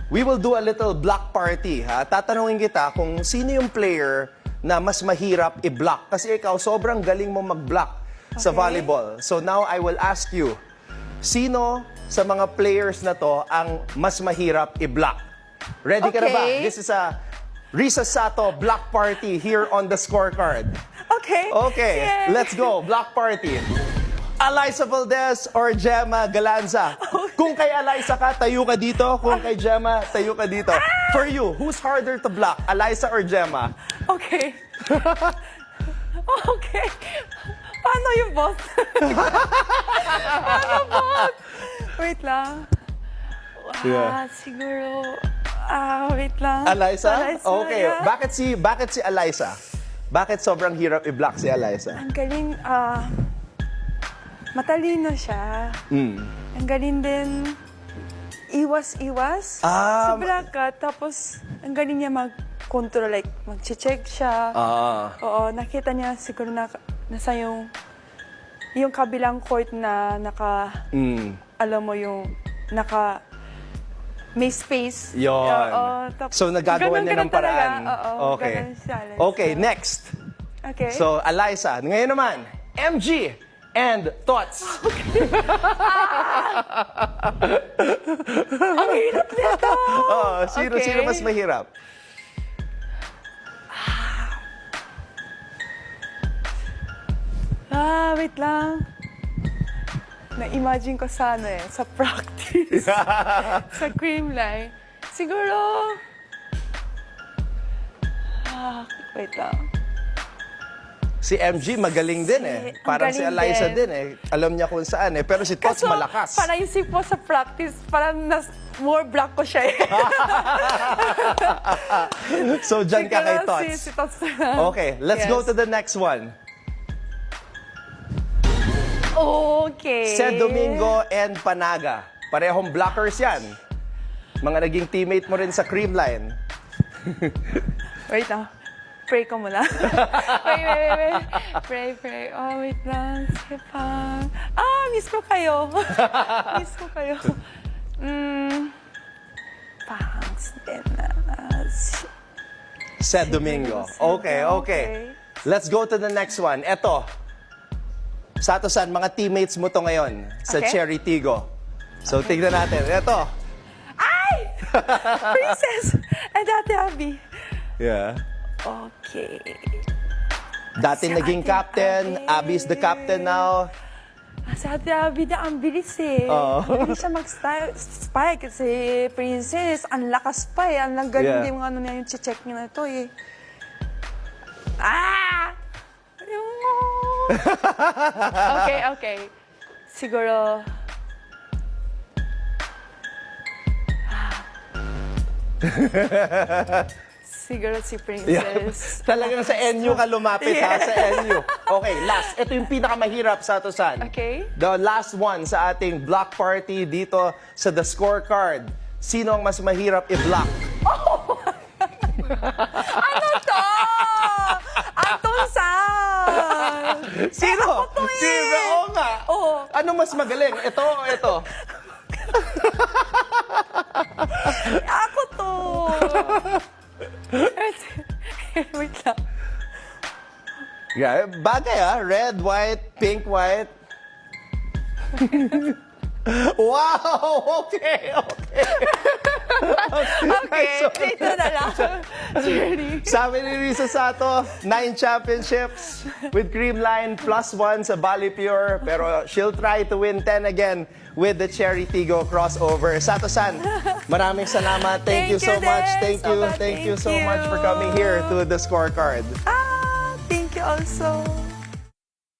we will do a little block party, ha? Tatanungin kita kung sino yung player na mas mahirap i-block. Kasi ikaw, sobrang galing mo mag-block sa volleyball. So now I will ask you, sino sa mga players na to ang mas mahirap i-block? Ready ka na ba? Okay. This is a Risa Sato block party here on the scorecard. Okay. Okay, Yeah. let's go. Block party. Alyssa Valdez or Gemma Galanza? Kung kay Alyssa ka, tayo ka dito. Kung kay Gemma, tayo ka dito. For you, who's harder to block, Alyssa or Gemma? Okay. Okay. Paano yung boss? Paano boss? Wait lang. Yeah. Siguro. Wait lang. Alyssa? Okay. yeah. Bakit si Alyssa? Bakit sobrang hirap i-block si Alyssa? Ang galing, matalino siya. Ang galing din, iwas-iwas sa bracket. Tapos, ang galing niya mag-control, like, mag-check siya. Oo, nakita niya siguro nasa yung kabilang court na alam mo yung may space. Yon. Oo, So, nagagawa niya ng paraan. Oo, Okay. ganun siya, Alyssa. Okay, next. Okay. So, Alyssa. Ngayon naman, MG and Tots. Ang hirap nito! Sino Okay. mas mahirap? Wait lang. Na-imagine ko sana sa practice. Sa creamline. Siguro... wait lang. Si MG magaling din eh. ang Parang si galing Alyssa din. din eh. Alam niya kung saan eh. Pero si Tots malakas. Parang yung po sa practice, parang more block ko siya eh. So, dyan ka kay Siguro Tots. Si Tots na lang. Okay, let's go to the next one. Okay. Sed Domingo and Panaga. Parehong blockers yan. Mga naging teammate mo rin sa Creamline. Wait lang. Pray ko muna. wait. Pray. Oh, wait lang. Sige pa. Miss ko kayo. Miss ko kayo. Pangs din na. Sed Domingo. Okay. Let's go to the next one. Eto. Sato-san, mga teammates mo to ngayon sa Okay. Cherry Tigo. So, tignan natin. Eto. Ay! Princess! And Ate Abby. Yeah. Okay. Dati Si naging Ate captain. Abby. Abby's the captain now. Sa Ate Abby na ang bilis eh. Oo. Hindi siya mag-spike kasi Princess, ang lakas pa eh. Ang galing din yung ano niya, yung check niya na ito eh. Okay. Siguro... Siguro si Princess. Talagang sa NU ka lumapit ha, sa NU. Okay, last. Ito yung pinakamahirap sa Atosan. Okay. The last one sa ating block party dito sa The Scorecard. Sino ang mas mahirap i-block? Ano to? Anton San! Sino? Ako to eh. Sino? Oo nga. Oo. Ano mas magaling? Ito o ito? Ako to! Wait lang. Yeah, bagay ha. Red, white, pink, white. Wow! Okay. Okay, dito na lang. Sorry. Sabi ni Risa Sato, 9 championships with Creamline, +1 sa Bali Pure. Pero she'll try to win 10 again with the Cherry Tigo crossover. Sato-san, maraming salamat. Thank you so much. Thank you so much for coming here to the Scorecard. Thank you also.